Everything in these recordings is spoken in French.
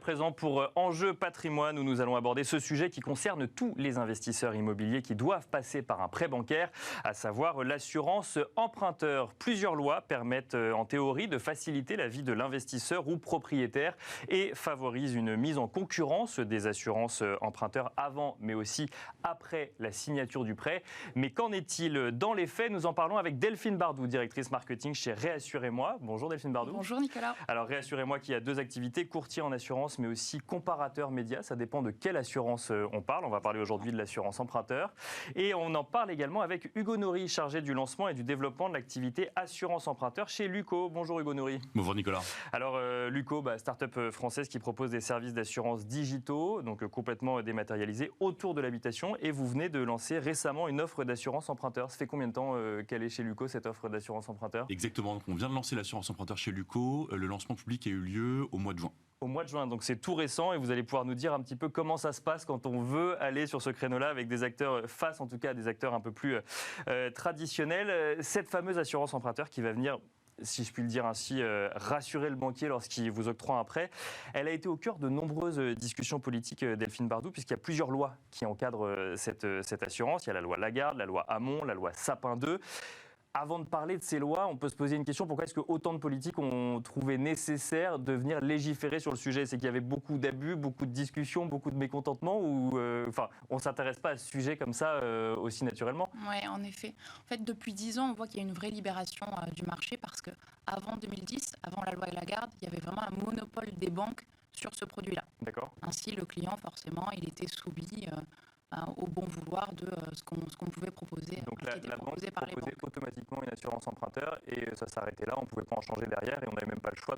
Présent pour Enjeu Patrimoine, où nous allons aborder ce sujet qui concerne tous les investisseurs immobiliers qui doivent passer par un prêt bancaire, à savoir l'assurance emprunteur. Plusieurs lois permettent en théorie de faciliter la vie de l'investisseur ou propriétaire et favorisent une mise en concurrence des assurances emprunteurs avant mais aussi après la signature du prêt. Mais qu'en est-il dans les faits? Nous en parlons avec Delphine Bardou, directrice marketing chez Réassurez-moi. Bonjour Delphine Bardou. Bonjour Nicolas. Alors Réassurez-moi qui a deux activités, courtier en assurance mais aussi comparateur média. Ça dépend de quelle assurance on parle. On va parler aujourd'hui de l'assurance emprunteur. Et on en parle également avec Hugo Nory, chargé du lancement et du développement de l'activité assurance emprunteur chez Luco. Bonjour Hugo Nory. Bonjour Nicolas. Alors Luco, start-up française qui propose des services d'assurance digitaux, donc complètement dématérialisés autour de l'habitation. Et vous venez de lancer récemment une offre d'assurance emprunteur. Ça fait combien de temps qu'elle est chez Luco, cette offre d'assurance emprunteur? Exactement. Donc on vient de lancer l'assurance emprunteur chez Luco. Le lancement public a eu lieu au mois de juin. Au mois de juin, donc c'est tout récent et vous allez pouvoir nous dire un petit peu comment ça se passe quand on veut aller sur ce créneau-là avec des acteurs, face en tout cas à des acteurs un peu plus traditionnels. Cette fameuse assurance emprunteur qui va venir, si je puis le dire ainsi, rassurer le banquier lorsqu'il vous octroie un prêt. Elle a été au cœur de nombreuses discussions politiques, Delphine Bardou, puisqu'il y a plusieurs lois qui encadrent cette assurance. Il y a la loi Lagarde, la loi Hamon, la loi Sapin 2. Avant de parler de ces lois, on peut se poser une question. Pourquoi est-ce que autant de politiques ont trouvé nécessaire de venir légiférer sur le sujet? C'est qu'il y avait beaucoup d'abus, beaucoup de discussions, beaucoup de mécontentements ou on ne s'intéresse pas à ce sujet comme ça aussi naturellement? Oui, en effet. En fait, depuis 10 ans, on voit qu'il y a une vraie libération du marché parce qu'avant 2010, avant la loi Lagarde, il y avait vraiment un monopole des banques sur ce produit-là. D'accord. Ainsi, le client, forcément, il était soumis au bon vouloir de ce qu'on pouvait proposer. Donc la banque proposait automatiquement une assurance emprunteur et ça s'arrêtait là, on ne pouvait pas en changer derrière et on n'avait même pas le choix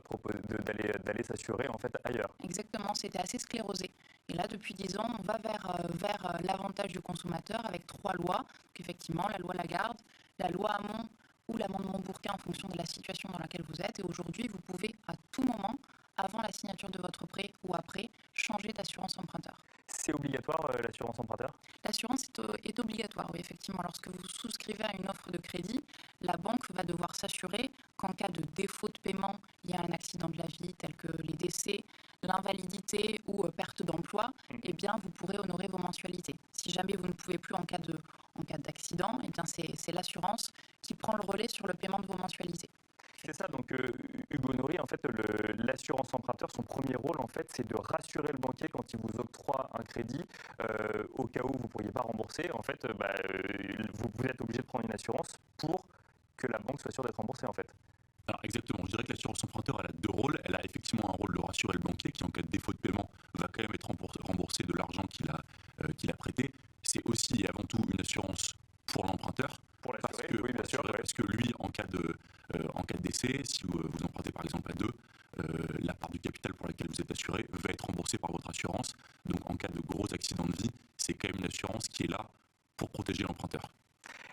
d'aller s'assurer en fait ailleurs. Exactement, c'était assez sclérosé. Et là, depuis 10 ans, on va vers l'avantage du consommateur avec 3 lois. Donc effectivement, la loi Lagarde, la loi Hamon ou l'amendement Bourquin en fonction de la situation dans laquelle vous êtes. Et aujourd'hui, vous pouvez à tout moment, avant la signature de votre prêt ou après, changer d'assurance emprunteur. C'est obligatoire l'assurance emprunteur? L'assurance est obligatoire, oui, effectivement. Lorsque vous souscrivez à une offre de crédit, la banque va devoir s'assurer qu'en cas de défaut de paiement, il y a un accident de la vie tel que les décès, l'invalidité ou perte d'emploi, eh bien, vous pourrez honorer vos mensualités. Si jamais vous ne pouvez plus en cas d'accident, eh bien, c'est l'assurance qui prend le relais sur le paiement de vos mensualités. C'est ça, donc Hugo Nory, en fait, l'assurance emprunteur, son premier rôle, en fait, c'est de rassurer le banquier quand il vous octroie un crédit, au cas où vous ne pourriez pas rembourser. En fait, vous êtes obligé de prendre une assurance pour que la banque soit sûre d'être remboursée, en fait. Alors exactement, je dirais que l'assurance emprunteur, elle a 2 rôles. Elle a effectivement un rôle de rassurer le banquier qui, en cas de défaut de paiement, va quand même être remboursé de l'argent qu'il a prêté. C'est aussi et avant tout une assurance pour l'emprunteur. Pour l'assurer, oui, bien sûr. Parce que lui, en cas de décès, si vous empruntez par exemple à 2, la part du capital pour laquelle vous êtes assuré va être remboursée par votre assurance. Donc en cas de gros accident de vie, c'est quand même une assurance qui est là pour protéger l'emprunteur.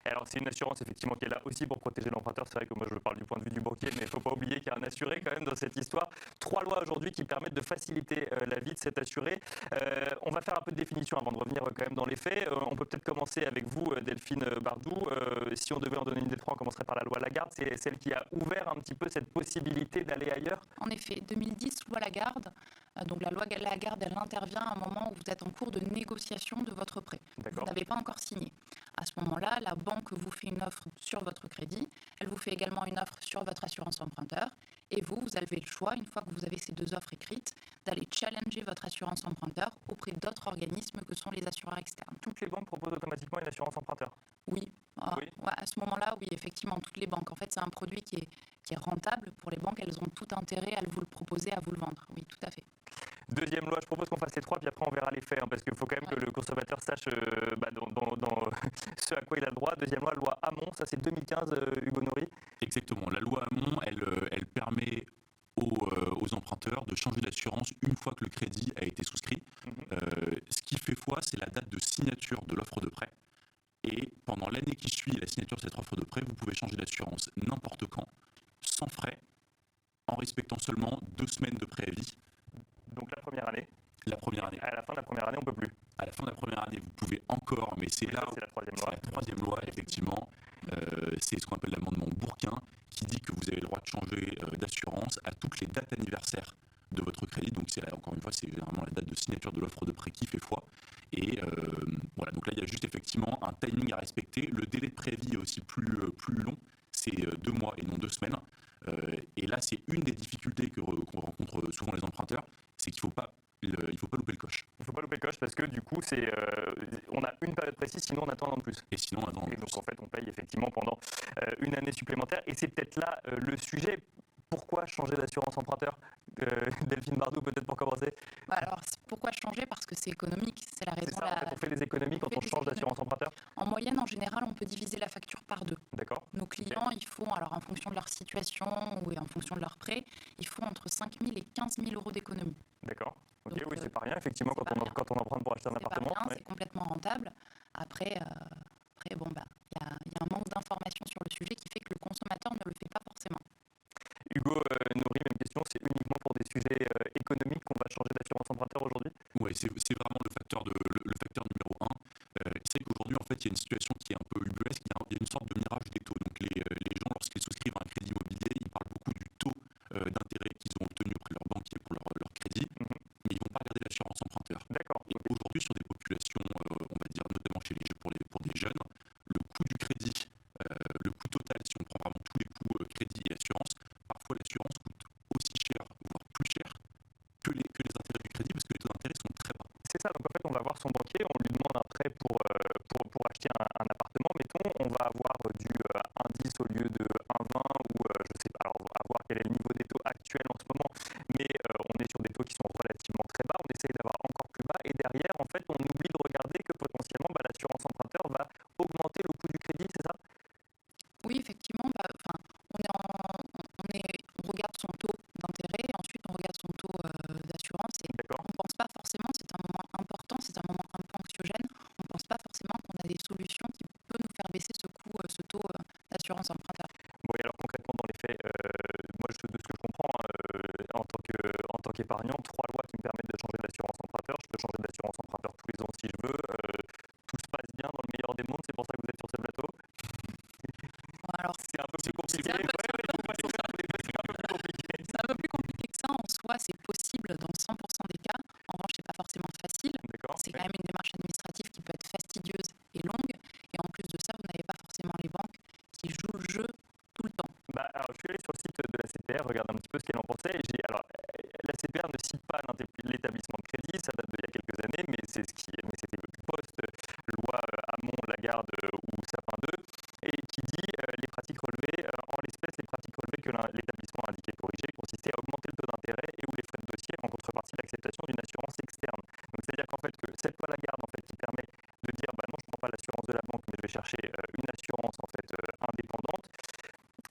Alors c'est une assurance effectivement qui est là aussi pour protéger l'emprunteur. C'est vrai que moi je parle du point de vue du banquier, mais il ne faut pas oublier qu'il y a un assuré quand même dans cette histoire. 3 lois aujourd'hui qui permettent de faciliter la vie de cet assuré. On va faire un peu de définition avant de revenir quand même dans les faits. On peut peut-être commencer avec vous, Delphine Bardou. Si on devait en donner une des 3, on commencerait par la loi Lagarde. C'est celle qui a ouvert un petit peu cette possibilité d'aller ailleurs. En effet, 2010, loi Lagarde. Donc la loi Lagarde, elle intervient à un moment où vous êtes en cours de négociation de votre prêt. Vous n'avez pas encore signé. À ce moment-là, la banque vous fait une offre sur votre crédit. Elle vous fait également une offre sur votre assurance emprunteur. Et vous avez le choix, une fois que vous avez ces 2 offres écrites, d'aller challenger votre assurance emprunteur auprès d'autres organismes que sont les assureurs externes. Toutes les banques proposent automatiquement une assurance emprunteur? Oui. Ouais, à ce moment-là, oui, effectivement, toutes les banques. En fait, c'est un produit qui est rentable pour les banques. Elles ont tout intérêt à vous le proposer, à vous le vendre. Oui, tout à fait. Deuxième loi, je propose qu'on fasse les 3, puis après on verra les faits, parce qu'il faut quand même que le consommateur sache dans ce à quoi il a le droit. Deuxième loi Hamon, ça c'est 2015, Hugo Nory. Exactement, la loi Hamon, elle permet aux emprunteurs de changer d'assurance une fois que le crédit a été souscrit. Ce qui fait foi, c'est la date de signature de l'offre de prêt. Et pendant l'année qui suit la signature de cette offre de prêt, vous pouvez changer d'assurance n'importe quand, sans frais, en respectant seulement 2 semaines de préavis. Donc la première année? La première année. À la fin de la première année, on ne peut plus? À la fin de la première année, vous pouvez encore, mais c'est là... C'est la 3e loi. C'est la 3e loi, effectivement. C'est ce qu'on appelle l'amendement Bourquin, qui dit que vous avez le droit de changer d'assurance à toutes les dates anniversaires de votre crédit. Donc encore une fois, c'est généralement la date de signature de l'offre de prêt qui fait foi. Et voilà, donc là, il y a juste effectivement un timing à respecter. Le délai de préavis est aussi plus long, c'est 2 mois et non 2 semaines. Et là, c'est une des difficultés qu'on rencontre souvent les emprunteurs, c'est qu'il ne faut pas louper le coche. Il ne faut pas louper le coche parce que du coup, on a une période précise, sinon on attend un an de plus. Et sinon, on attend un an de plus. Donc en fait, on paye effectivement pendant une année supplémentaire. Et c'est peut-être là le sujet. Pourquoi changer d'assurance emprunteur Delphine Bardou, peut-être pour commencer. Alors, pourquoi changer? Parce que c'est économique. C'est la raison. C'est ça, en fait, on fait des économies quand on change d'assurance emprunteur. En moyenne, en général, on peut diviser la facture par 2. D'accord. Nos clients, ils font, alors en fonction de leur situation ou en fonction de leur prêt, ils font entre 5 000 et 15 000 euros d'économie. D'accord. Ok, donc, oui, c'est pas rien, effectivement, quand on emprunte pour acheter un appartement. Pas rien, c'est complètement rentable. Après, bon, y a un manque d'informations sur le sujet qui fait que le consommateur ne le fait pas forcément. Hugo Nourri, même question, c'est uniquement pour des sujets économiques qu'on va changer d'assurance emprunteur aujourd'hui? Oui, c'est vraiment le facteur numéro 1. C'est qu'aujourd'hui, en fait, il y a une situation qui est un peu ubuesque, il y a une sorte de mirage des taux. Donc les gens, lorsqu'ils souscrivent à un crédit immobilier, ils parlent beaucoup du taux d'intérêt qu'ils ont obtenu auprès de leur banquier pour leur crédit, mais ils ne vont pas regarder l'assurance emprunteur. D'accord. Et aujourd'hui, sur des populations, on va dire notamment pour des jeunes, le coût du crédit, le coût total, si on prend vraiment tous les coûts crédit et assurance, parfois l'assurance coûte aussi cher, voire plus cher que les intérêts du crédit, parce que les taux d'intérêt sont très bas. C'est ça, donc en fait on va voir son banquier, on lui demande un prêt pour acheter un appartement, mettons, on va avoir du 1,10 au lieu de 1,20 ou je sais pas, alors on va voir quel est le niveau des taux actuels en ce moment, mais on est sur des taux qui sont relativement très bas, on essaye d'avoir encore plus bas et derrière en fait on oublie de regarder que potentiellement l'assurance emprunteur va augmenter le coût du crédit, c'est ça? Oui, effectivement, on regarde son taux d'intérêt, ensuite on regarde son taux d'assurance et on ne pense pas forcément, c'est un moment important, c'est un moment un peu anxiogène, on ne pense pas forcément qu'on a des solutions qui peuvent nous faire baisser ce taux d'assurance emprunteur. Bon, et alors concrètement dans les faits, moi de ce que je comprends en tant qu'épargnant, 3 lois qui me permettent de changer d'assurance emprunteur, je peux changer d'assurance emprunteur tous les ans si je veux, tout se passe bien dans le meilleur des mondes, c'est pour ça que vous êtes sur ce plateau. Alors, c'est un peu plus compliqué. C'est un peu plus compliqué que ça. En soi, c'est possible dans 100% des cas. En revanche, c'est pas forcément facile. C'est quand même une démarche administrative qui peut être fastidieuse et longue. Et en plus de ça, vous n'avez pas forcément les banques qui jouent le jeu tout le temps. Alors, je suis allé sur le site de la CPR, regarde un petit peu ce qu'elle en pensait. Alors, la CPR ne cite pas l'établissement de crédit, ça date d'il y a quelques années, mais c'était post-loi Hamon-Lagarde ou Sapin 2, et qui dit les pratiques relevées, en l'espèce, les pratiques relevées que l'établissement a indiqué corriger consistaient à augmenter le taux d'intérêt et ou les frais de dossier en contrepartie de l'acceptation d'une assurance externe. Donc, c'est-à-dire qu'en fait, que cette loi Lagarde, en fait, qui permet de dire, non, je ne prends pas l'assurance de la banque, mais je vais chercher une assurance, en fait, indépendante.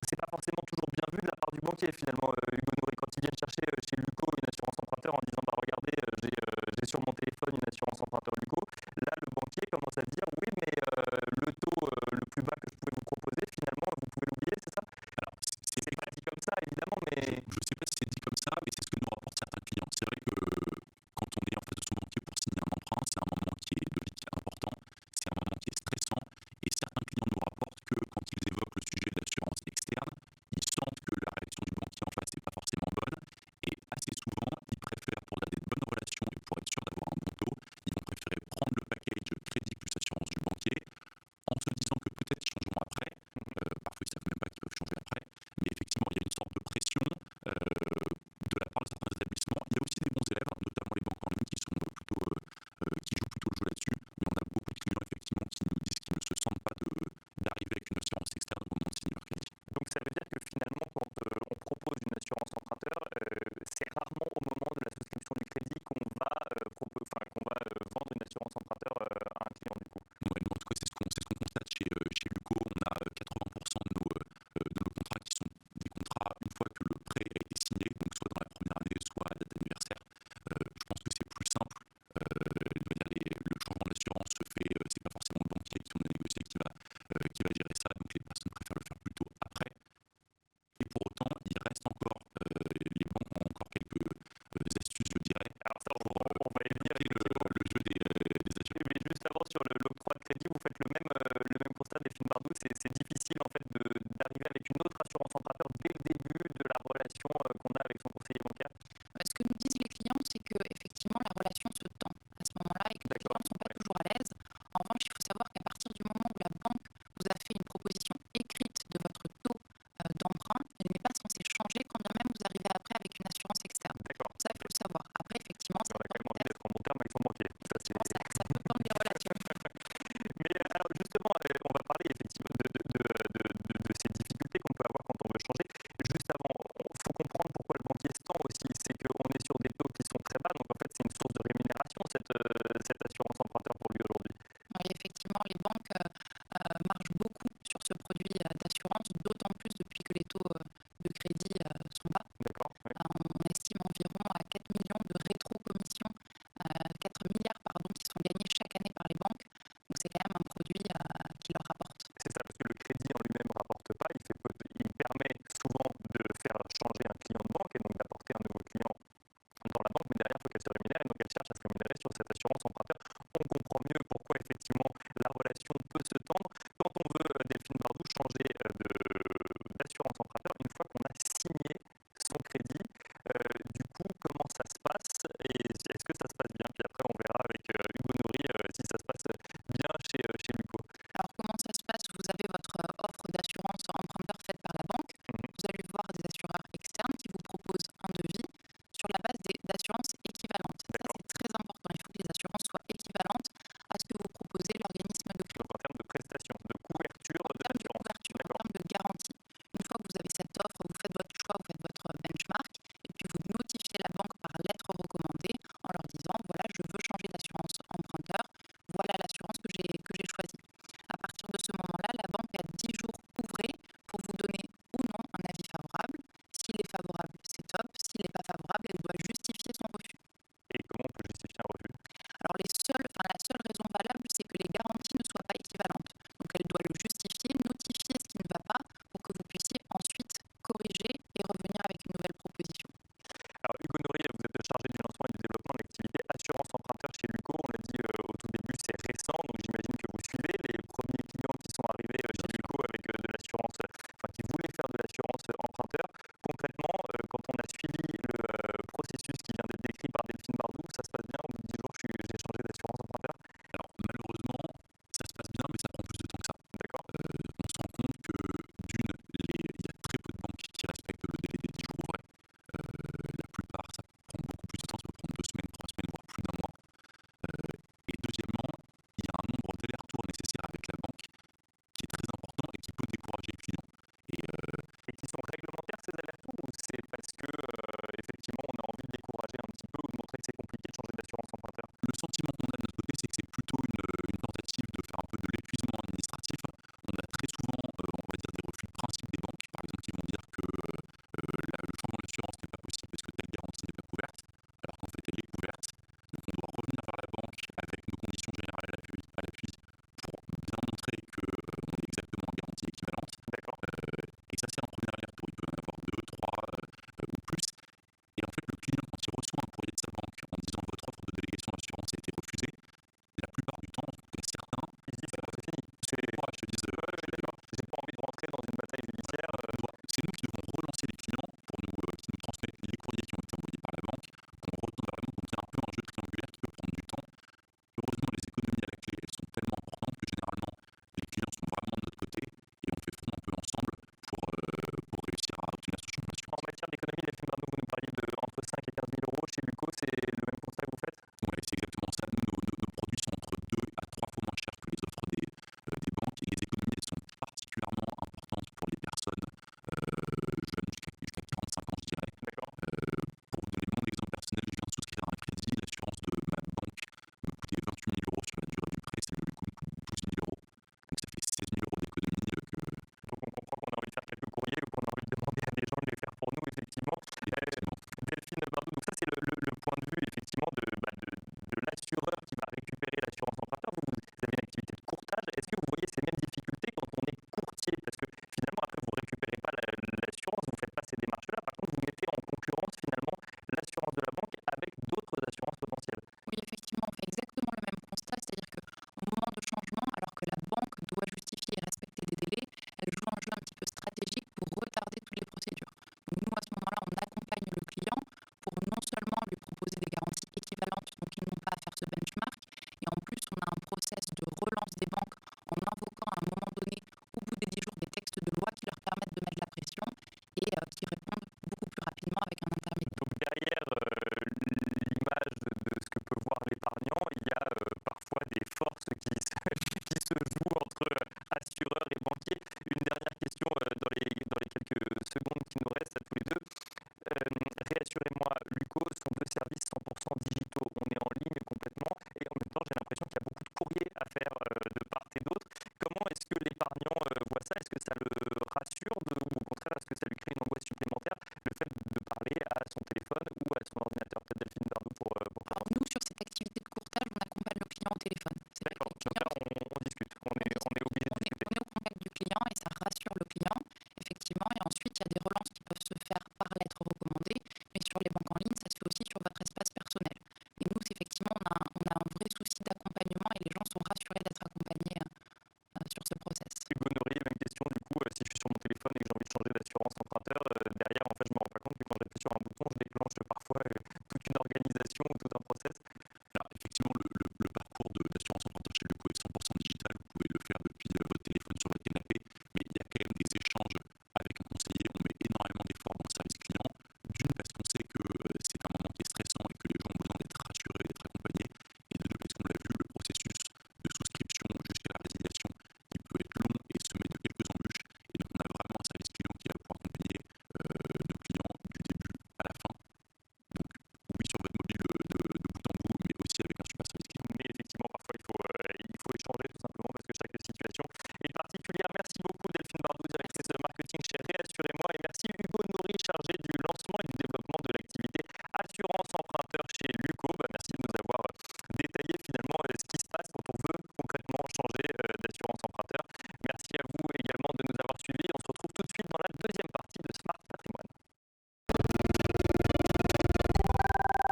C'est pas forcément toujours bien vu de la part du banquier finalement, Hugo Nourri, quand ils viennent chercher chez Luco une assurance emprunteur en disant regardez, j'ai sur mon téléphone une assurance emprunteur Luco, là le banquier commence à dire oui mais le taux le plus bas que je pouvais vous proposer finalement vous pouvez l'oublier, c'est ça? Alors c'est pas dit comme ça évidemment, mais je ne sais pas si c'est dit comme ça, mais c'est ce que nous rapportent certains clients. C'est vrai que quand on est en face de son banquier pour signer un emprunt, c'est un moment qui est important, c'est un moment qui est stressant, et certains clients nous rapportent que quand ils évoquent le sujet de l'assurance externe, ils sentent que la réaction du banquier en face n'est pas forcément bonne, et assez souvent, ils préfèrent, pour garder de bonnes relations et pour être sûr d'avoir un prestation cette assurance emprunteur pour lui aujourd'hui. Oui, effectivement, les banques marchent beaucoup sur ce produit d'assurance, d'autant plus depuis que les taux de crédit sont bas. D'accord. Oui. On estime environ à 4 millions de rétro-commissions, 4 milliards pardon, qui sont gagnés chaque année par les banques. Donc c'est quand même un produit qui leur rapporte. C'est ça, parce que le crédit en lui-même ne rapporte pas, il permet souvent de faire changer un client de banque et donc d'apporter un nouveau client dans la banque, mais derrière, il faut qu'elle se rémunère, et donc elle cherche à se rémunérer sur cette assurance emprunteur. On comprend mieux pourquoi effectivement la relation peut se tendre. Quand on veut, Delphine Bardou, changer d'assurance emprunteur, une fois qu'on a signé son crédit, du coup, comment ça se passe et est-ce que ça se passe bien? Puis après, on verra avec Hugo Nourri si ça se passe bien chez Luco. Alors comment ça se passe? Vous avez votre offre d'assurance emprunteur faite par la banque. Vous allez voir des assureurs externes qui vous proposent un devis sur la base d'assurances équivalentes. Ça, c'est très important. Il faut que les assurances soient équivalentes à ce que vous proposez l'organisme de crédit. Donc en termes de prestations, de couverture de l'assurance. En termes de garantie. Une fois que vous avez cette offre, vous faites votre choix, vous faites votre benchmark, et puis vous notifiez la banque par lettre recommandée en leur disant voilà, je veux changer d'assurance emprunteur, voilà l'assurance que j'ai choisie. À partir de ce moment-là, la banque a 10 jours ouvrés pour vous donner ou non un avis favorable. S'il est favorable, c'est top. S'il n'est pas favorable, elle doit justifier son refus. Et comment on peut justifier un refus? Alors la seule raison valable, c'est que les garanties ne soient pas équivalentes. Donc elle doit le justifier, notifier ce qui ne va pas pour que vous puissiez ensuite corriger et revenir avec une nouvelle proposition. Alors Hugo Nourri, vous êtes chargé du lancement et du développement de l'activité assurance emprunteur chez Luco. On l'a dit au tout début, c'est récent, donc j'imagine que vous suivez les premiers clients qui sont arrivés chez Luco.